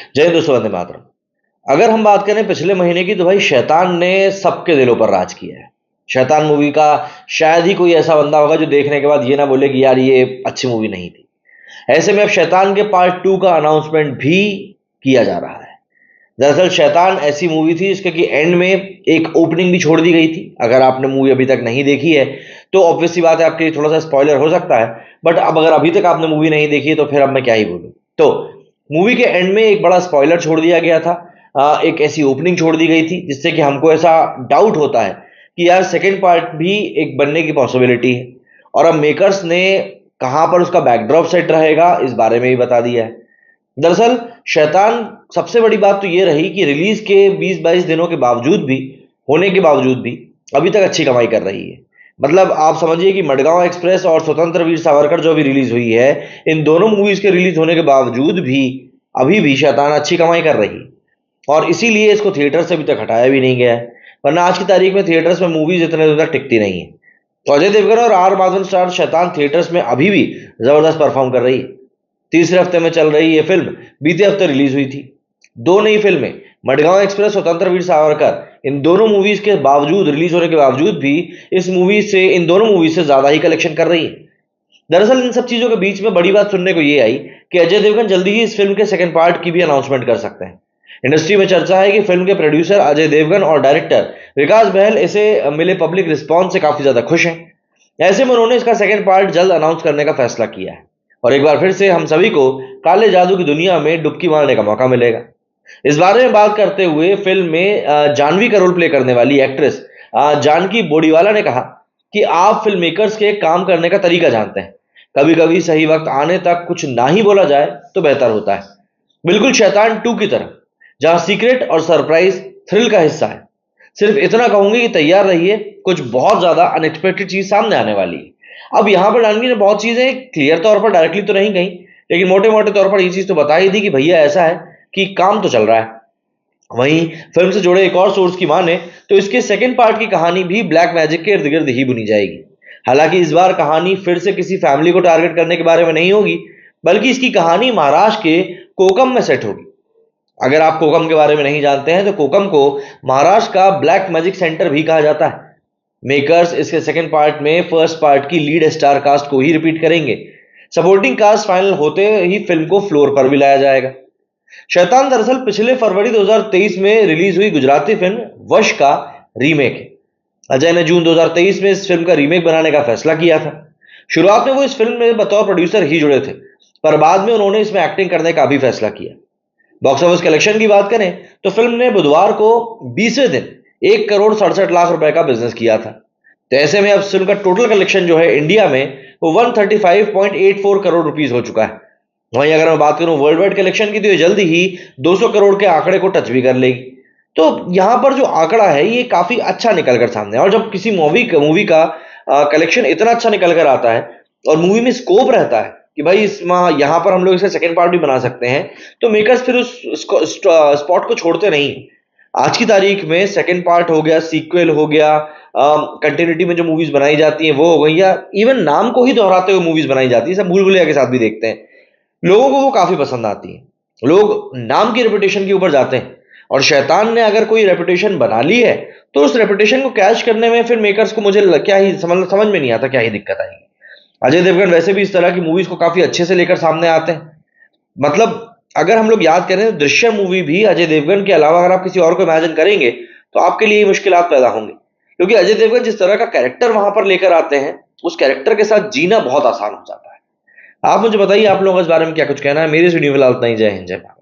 जय हिंद दोस्तों, वंदे मातरम। अगर हम बात करें पिछले महीने की, तो भाई शैतान ने सबके दिलों पर राज किया है। शैतान मूवी का शायद ही कोई ऐसा बंदा होगा जो देखने के बाद ये ना बोले कि यार ये अच्छी मूवी नहीं थी। ऐसे में अब शैतान के पार्ट 2 का अनाउंसमेंट भी किया जा रहा है। दरअसल शैतान ऐसी मूवी थी जिसके कि एंड में एक ओपनिंग भी छोड़ दी गई थी। अगर आपने मूवी अभी तक नहीं देखी है तो ऑब्वियसली बात है, आपके लिए थोड़ा सा स्पॉइलर हो सकता है। बट अब अगर अभी तक आपने मूवी नहीं देखी है तो फिर अब मैं क्या ही बोलूं। तो मूवी के एंड में एक बड़ा स्पॉइलर छोड़ दिया गया था। एक ऐसी ओपनिंग छोड़ दी गई थी जिससे कि हमको ऐसा डाउट होता है कि यार सेकेंड पार्ट भी एक बनने की पॉसिबिलिटी है। और अब मेकर्स ने कहां पर उसका बैकड्रॉप सेट रहेगा इस बारे में भी बता दिया है। दरअसल शैतान, सबसे बड़ी बात तो ये रही कि रिलीज के 20-22 दिनों के बावजूद भी, होने के बावजूद भी अभी तक अच्छी कमाई कर रही है। मतलब आप समझिए कि मडगांव एक्सप्रेस और स्वतंत्र वीर सावरकर जो भी रिलीज हुई है, इन दोनों मूवीज के रिलीज होने के बावजूद भी अभी भी शैतान अच्छी कमाई कर रही है। और इसीलिए इसको थिएटर से अभी तक हटाया भी नहीं गया है। वरना आज की तारीख में थिएटर्स में मूवीज इतने देर तक टिकती नहीं है। तो अजय देवगन और आर माधवन स्टार शैतान थिएटर्स में अभी भी जबरदस्त परफॉर्म कर रही है। तीसरे हफ्ते में चल रही ये फिल्म बीते हफ्ते रिलीज हुई थी। दो नई फिल्में, मडगांव एक्सप्रेस, स्वतंत्र वीर सावरकर, इन दोनों मूवीज के बावजूद, रिलीज होने के बावजूद भी इन दोनों मूवीज से ज्यादा ही कलेक्शन कर रही है। दरअसल इन सब चीजों के बीच में बड़ी बात सुनने को ये आई कि अजय देवगन जल्दी ही इस फिल्म के सेकंड पार्ट की भी अनाउंसमेंट कर सकते हैं। इंडस्ट्री में चर्चा है कि फिल्म के प्रोड्यूसर अजय देवगन और डायरेक्टर विकास बहल इसे मिले पब्लिक रिस्पॉन्स से काफी ज्यादा खुश हैं। ऐसे में उन्होंने इसका सेकंड पार्ट जल्द अनाउंस करने का फैसला किया है। और एक बार फिर से हम सभी को काले जादू की दुनिया में डुबकी मारने का मौका मिलेगा। इस बारे में बात करते हुए फिल्म में जानवी का रोल प्ले करने वाली एक्ट्रेस जानकी बोडीवाला ने कहा कि आप फिल्म मेकर्स के काम करने का तरीका जानते हैं। कभी कभी सही वक्त आने तक कुछ ना ही बोला जाए तो बेहतर होता है। बिल्कुल शैतान 2 की तरह, जहां सीक्रेट और सरप्राइज थ्रिल का हिस्सा है। सिर्फ इतना कहूंगी कि तैयार रहिए, कुछ बहुत ज्यादा अनएक्सपेक्टेड चीज सामने आने वाली है। अब यहां पर जानवी ने बहुत चीजें क्लियर तौर पर डायरेक्टली तो नहीं कही, लेकिन मोटे मोटे तौर पर ये चीज तो बता ही दी कि भैया ऐसा है कि काम तो चल रहा है। वहीं फिल्म से जुड़े एक और सोर्स की माने तो इसके सेकंड पार्ट की कहानी भी ब्लैक मैजिक के इर्द गिर्द ही बुनी जाएगी। हालांकि इस बार कहानी फिर से किसी फैमिली को टारगेट करने के बारे में नहीं होगी, बल्कि इसकी कहानी महाराष्ट्र के कोकम में सेट होगी। अगर आप कोकम के बारे में नहीं जानते हैं तो कोकम को महाराष्ट्र का ब्लैक मैजिक सेंटर भी कहा जाता है। मेकर्स इसके सेकंड पार्ट में फर्स्ट पार्ट की लीड स्टार कास्ट को ही रिपीट करेंगे। सपोर्टिंग कास्ट फाइनल होते ही फिल्म को फ्लोर पर भी लाया जाएगा। शैतान दरअसल पिछले फरवरी 2023 में रिलीज हुई गुजराती फिल्म वश का रीमेक है। अजय ने जून 2023 में इस फिल्म का रीमेक बनाने का फैसला किया था। शुरुआत में वो इस फिल्म में बतौर प्रोड्यूसर ही जुड़े थे, पर बाद में उन्होंने इसमें एक्टिंग करने का भी फैसला किया। बॉक्स ऑफिस कलेक्शन की बात करें तो फिल्म ने बुधवार को 20वें दिन 1 करोड़ 67 लाख रुपए का बिजनेस किया था। तो ऐसे में अब फिल्म का टोटल कलेक्शन जो है इंडिया में वो 135.84 करोड़ रुपीस हो चुका है। वहीं अगर मैं बात करूं वर्ल्ड वाइड कलेक्शन की तो ये जल्दी ही 200 करोड़ के आंकड़े को टच भी कर लेगी। तो यहां पर जो आंकड़ा है ये काफी अच्छा निकल कर सामने, और जब किसी मूवी का कलेक्शन इतना अच्छा निकल कर आता है और मूवी में स्कोप रहता है कि भाई यहाँ पर हम लोग इसे सेकंड पार्ट भी बना सकते हैं, तो मेकर्स फिर उस स्पॉट को छोड़ते नहीं। आज की तारीख में सेकंड पार्ट हो गया, सीक्वल हो गया, कंटिन्यूटी में जो मूवीज बनाई जाती हैं वो हो गई, या इवन नाम को ही दोहराते हुए मूवीज बनाई जाती है। सब भूल भुलैया के साथ भी देखते हैं, लोगों को वो काफी पसंद आती है। लोग नाम की रेपुटेशन के ऊपर जाते हैं, और शैतान ने अगर कोई रेपुटेशन बना ली है तो उस रेपुटेशन को कैच करने में फिर मेकर्स को मुझे क्या ही समझ में नहीं आता क्या ही दिक्कत आएगी। अजय देवगन वैसे भी इस तरह की मूवीज को काफी अच्छे से लेकर सामने आते हैं। मतलब अगर हम लोग याद करें तो दृश्यम मूवी भी अजय देवगन के अलावा अगर आप किसी और को इमेजिन करेंगे तो आपके लिए मुश्किलात पैदा होंगे, क्योंकि अजय देवगन जिस तरह का कैरेक्टर वहां पर लेकर आते हैं उस कैरेक्टर के साथ जीना बहुत आसान हो जाता है। आप मुझे बताइए आप लोगों का इस बारे में क्या कुछ कहना है। मेरी इस वीडियो में फिलहाल इतना ही। जय हिंद, जय भारत।